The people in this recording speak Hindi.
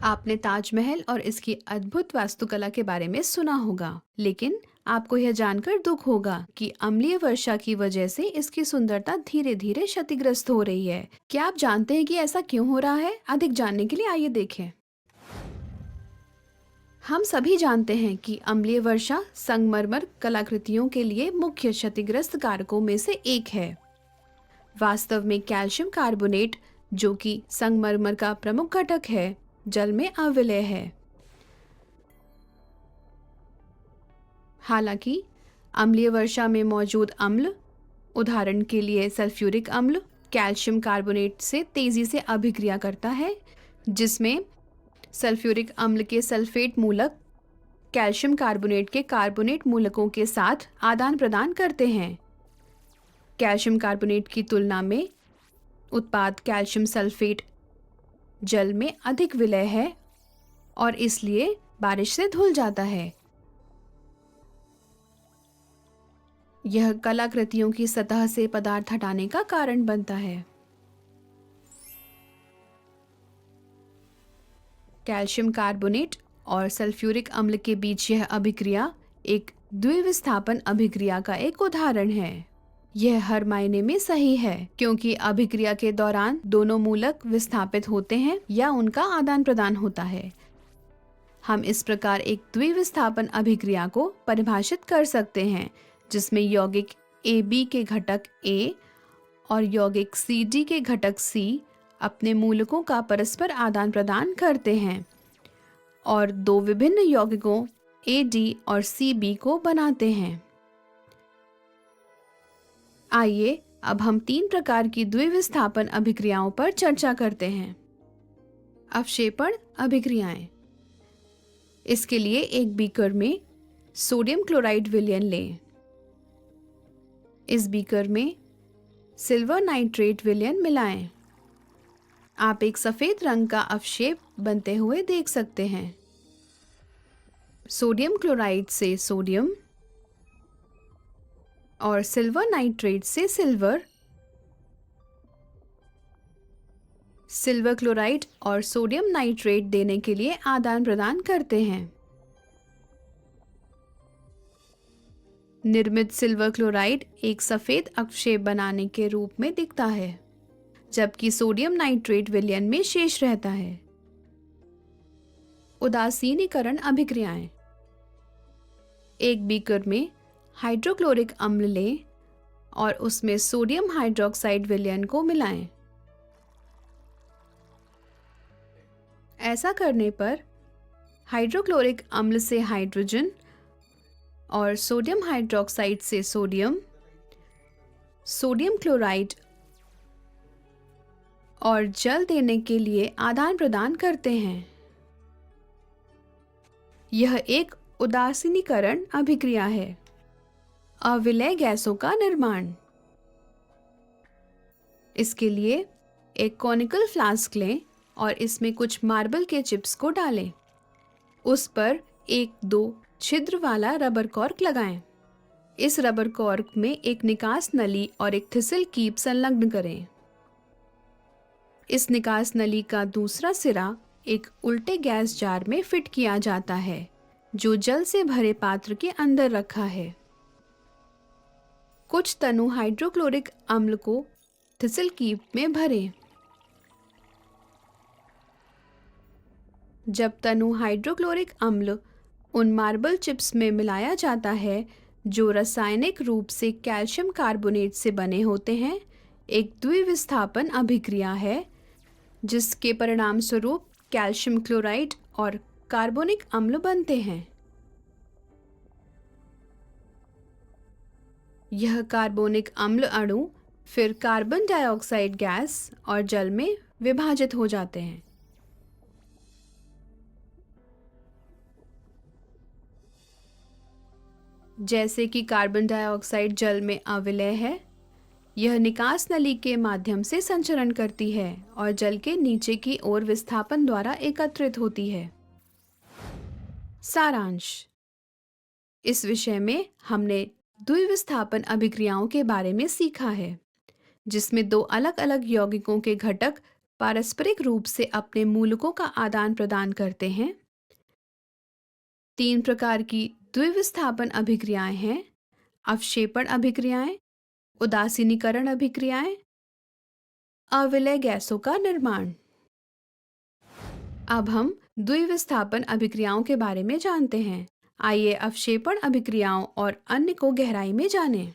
आपने ताजमहल और इसकी अद्भुत वास्तुकला के बारे में सुना होगा, लेकिन आपको यह जानकर दुख होगा कि अम्लीय वर्षा की वजह से इसकी सुंदरता धीरे धीरे क्षतिग्रस्त हो रही है। क्या आप जानते हैं कि ऐसा क्यों हो रहा है? अधिक जानने के लिए आइए देखें। हम सभी जानते हैं कि अम्लीय वर्षा संगमरमर कलाकृतियों के लिए मुख्य क्षतिग्रस्त कारकों में से एक है। वास्तव में कैल्शियम कार्बोनेट, जो कि संगमरमर का प्रमुख घटक है, जल में अविलय है। हालांकि अम्लीय वर्षा में मौजूद अम्ल, उदाहरण के लिए सल्फ्यूरिक अम्ल, कैल्शियम कार्बोनेट से तेजी से अभिक्रिया करता है, जिसमें सल्फ्यूरिक अम्ल के सल्फेट मूलक कैल्शियम कार्बोनेट के कार्बोनेट मूलकों के साथ आदान प्रदान करते हैं। कैल्शियम कार्बोनेट की तुलना में उत्पाद कैल्शियम सल्फेट जल में अधिक विलय है और इसलिए बारिश से धुल जाता है। यह कलाकृतियों की सतह से पदार्थ हटाने का कारण बनता है। कैल्शियम कार्बोनेट और सल्फ्यूरिक अम्ल के बीच यह अभिक्रिया एक द्विविस्थापन अभिक्रिया का एक उदाहरण है। यह हर मायने में सही है, क्योंकि अभिक्रिया के दौरान दोनों मूलक विस्थापित होते हैं या उनका आदान प्रदान होता है। हम इस प्रकार एक द्विविस्थापन अभिक्रिया को परिभाषित कर सकते हैं, जिसमें यौगिक AB के घटक A और यौगिक CD के घटक C अपने मूलकों का परस्पर आदान प्रदान करते हैं और दो विभिन्न यौगिकों AD और CB को बनाते हैं। आइए अब हम 3 प्रकार की द्विविस्थापन अभिक्रियाओं पर चर्चा करते हैं। अवक्षेपण अभिक्रियाएं। इसके लिए एक बीकर में सोडियम क्लोराइड विलयन लें। इस बीकर में सिल्वर नाइट्रेट विलयन मिलाएं। आप एक सफेद रंग का अवक्षेप बनते हुए देख सकते हैं। सोडियम क्लोराइड से सोडियम और सिल्वर नाइट्रेट से सिल्वर, सिल्वर क्लोराइड और सोडियम नाइट्रेट देने के लिए आदान प्रदान करते हैं। निर्मित सिल्वर क्लोराइड एक सफेद अवक्षेप बनाने के रूप में दिखता है, जबकि सोडियम नाइट्रेट विलयन में शेष रहता है। उदासीनीकरण अभिक्रियाएं। एक बीकर में हाइड्रोक्लोरिक अम्ल लें और उसमें सोडियम हाइड्रोक्साइड विलयन को मिलाएं। ऐसा करने पर हाइड्रोक्लोरिक अम्ल से हाइड्रोजन और सोडियम हाइड्रोक्साइड से सोडियम, सोडियम क्लोराइड और जल देने के लिए आदान प्रदान करते हैं। यह एक उदासीनीकरण अभिक्रिया है। अविलय गैसों का निर्माण। इसके लिए एक कॉनिकल फ्लास्क लें और इसमें कुछ मार्बल के चिप्स को डालें। उस पर 1-2 छिद्र वाला रबर कॉर्क लगाएं। इस रबर कॉर्क में एक निकास नली और एक थिसल कीप संलग्न करें। इस निकास नली का दूसरा सिरा एक उल्टे गैस जार में फिट किया जाता है, जो जल से भरे पात्र के अंदर रखा है। कुछ तनु हाइड्रोक्लोरिक अम्ल को थिसल कीप में भरें। जब तनु हाइड्रोक्लोरिक अम्ल उन मार्बल चिप्स में मिलाया जाता है, जो रासायनिक रूप से कैल्शियम कार्बोनेट से बने होते हैं, एक द्विविस्थापन अभिक्रिया है, जिसके परिणाम स्वरूप कैल्शियम क्लोराइड और कार्बोनिक अम्ल बनते हैं। यह कार्बोनिक अम्ल अणु फिर कार्बन डाइऑक्साइड गैस और जल में विभाजित हो जाते हैं। जैसे कि कार्बन डाइऑक्साइड जल में अविलय है, यह निकास नली के माध्यम से संचरण करती है और जल के नीचे की ओर विस्थापन द्वारा एकत्रित होती है। सारांश। इस विषय में हमने द्विविस्थापन अभिक्रियाओं के बारे में सीखा है, जिसमें 2 अलग अलग यौगिकों के घटक पारस्परिक रूप से अपने मूलकों का आदान प्रदान करते हैं। 3 प्रकार की द्विविस्थापन अभिक्रियाएं हैं: अवक्षेपण अभिक्रियाएं, उदासीनीकरण अभिक्रियाएं, अविलय गैसों का निर्माण। अब हम द्विविस्थापन अभिक्रियाओं के बारे में जानते हैं। आइए अवक्षेपण अभिक्रियाओं और अन्य को गहराई में जानें।